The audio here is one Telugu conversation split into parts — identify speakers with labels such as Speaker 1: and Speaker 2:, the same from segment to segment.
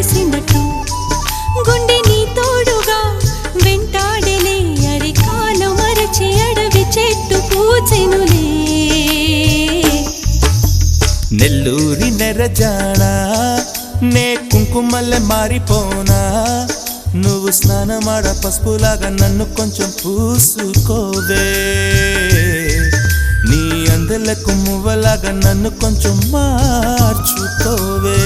Speaker 1: కలిసినట్టు గుండె నీ తోడుగా వెంటాడలే అరికాలు మరచి అడవి చెట్టు పూచెనులే
Speaker 2: నెల్లూరి నెరజానా నే కుంకుమల్లె మారిపోనా నువ్వు స్నానమాడ పసుపులాగా నన్ను కొంచెం పూసుకోవే నీ అందలకు మువ్వలాగా నన్ను కొంచెం మార్చుకోవే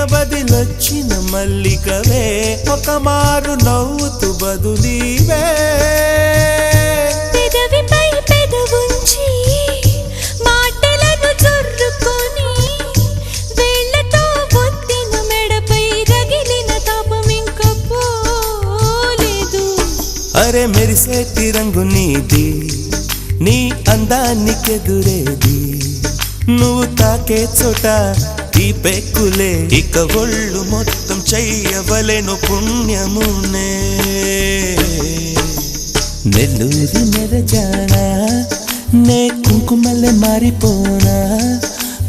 Speaker 2: బదిలొచ్చిన మల్లికవే ఒక మారు నవ్వుతూ బదులీవే
Speaker 1: పెదవిపై పెదవుంచి మాటలను జొర్రుకొని వేళ్లతో ఒత్తిన మెడపై రగిలిన తాపం ఇంక పోలేదు
Speaker 2: అరే మెరిసేటి రంగు నీది నీ అందానికెదురేది నువ్వు తాకే చోట ఈ పెక్కులే ఇక ఒళ్ళు మొత్తం చెయ్యవలెను పుణ్యమునే నెల్లూరి నెరజానా నే కుంకుమల్లె మారిపోనా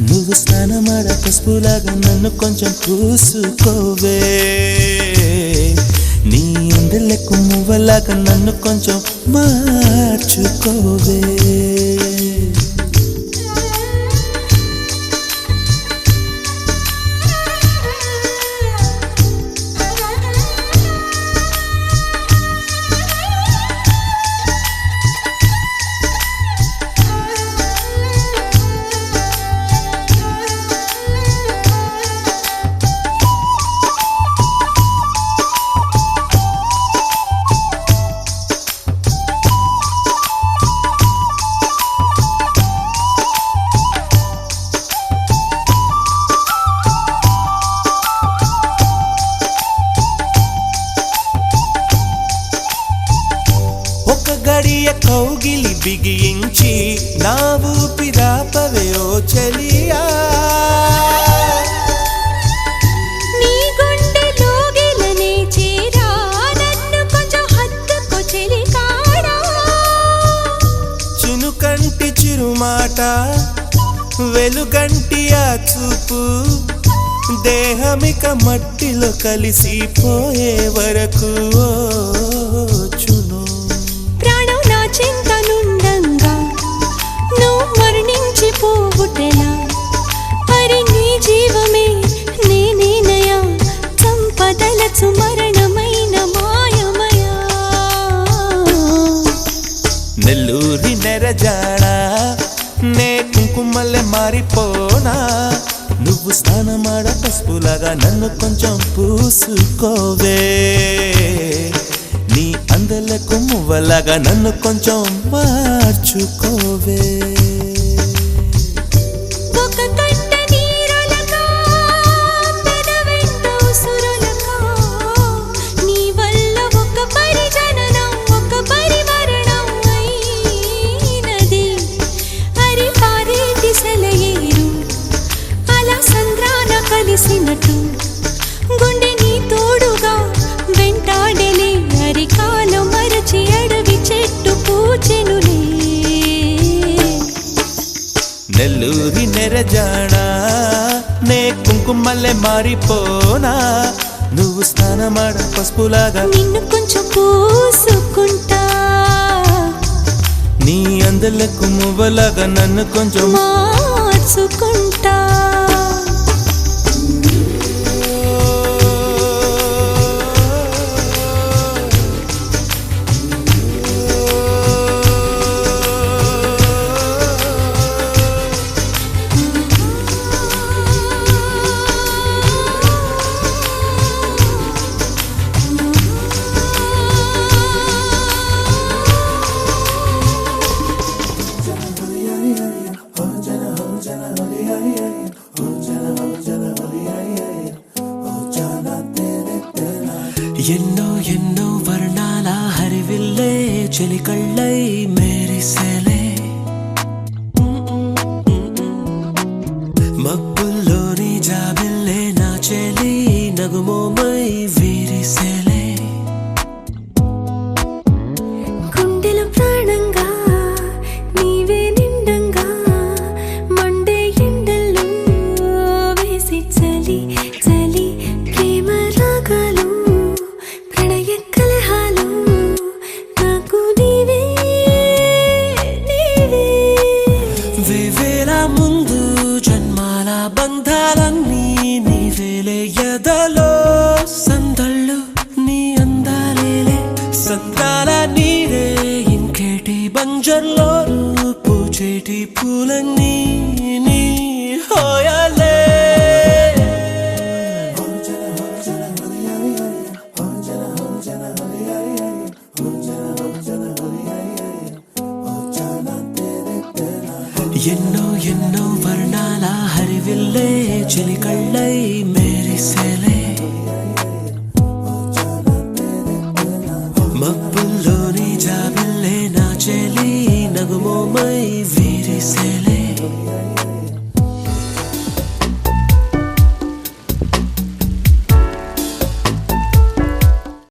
Speaker 2: నువ్వు స్నానమాడ పసుపులాగా నన్ను కొంచెం పూసుకోవే నీ అందలకు మువ్వలాగా నన్ను కొంచెం మార్చుకోవే గడియ కౌగిలి బిగించి నా ఊపిరాపవే ఓ చెలియా
Speaker 1: నీ గుండెలో గిలనే చేరా నన్ను కొంచెం హత్తుకో చెలికాడా
Speaker 2: చినుకంటి చిరుమాట వెలుగంటి ఆ చూపు దేహమిక మట్టిలో కలిసిపోయే వరకు చును
Speaker 1: చింతనుండంగా నువ్వు మరణించిపోవుటెలా మరి నీ జీవమే నేనేనయా సంపదలచు మరణమైన మాయమయా
Speaker 2: నెల్లూరి నెరజానా నే కుంకుమల్లె మారిపోనా నువ్వు స్నానమాడ పసుపులాగా నన్ను కొంచెం పూసుకోవే నీ అందలకు మువ్వలాగా నన్ను కొంచెం మార్చుకోవే
Speaker 1: ఒక కంట నీరులగా పెదవెంట ఉసురులగా నీ వల్ల ఒక పరిజననం ఒక పరిమరణం అయినది హరి పారేటి సెలయేరు అలా సంద్రాన కలిసినట్టు గుండె నీ తోడుగా వెంటాడలే అరికాలు మరచి అడవి చెట్టు పూచెనులే
Speaker 2: నెల్లూరి నెరజానా నే కుంకుమల్లె మారిపోనా నువ్వు స్నానమాడ పసుపులాగా
Speaker 1: నిన్ను కొంచెం పూసుకుంటా
Speaker 2: నీ అందలకు మువ్వలాగా నన్ను కొంచెం
Speaker 1: మార్చుకుంటా
Speaker 3: చెలి కళ్ళై మెరిసేలే మబ్బుల్లోని జాబిల్లే నా చెలి నగుమోమై వీరిసేలే
Speaker 1: గుండెల ప్రాణంగా నీవే నిండంగా మండే ఎండల్లో వేసి చలి చలి ప్రేమ రాగాలు ప్రణయ కలహాలు నాకు నీవే నీవే
Speaker 3: వేవేల ముందు జన్మాల బంధాలన్నీ నీవేలే ఎదలో సందళ్ళు నీ అందాలేలే సందాల నీరే ఇంకేటి బంజర్లో పూచేటి పూలన్నీ నీ హోయాలే ఎన్నో ఎన్నో వర్ణాల హరివిల్లే చెలి కళ్ళై మెరిసేలే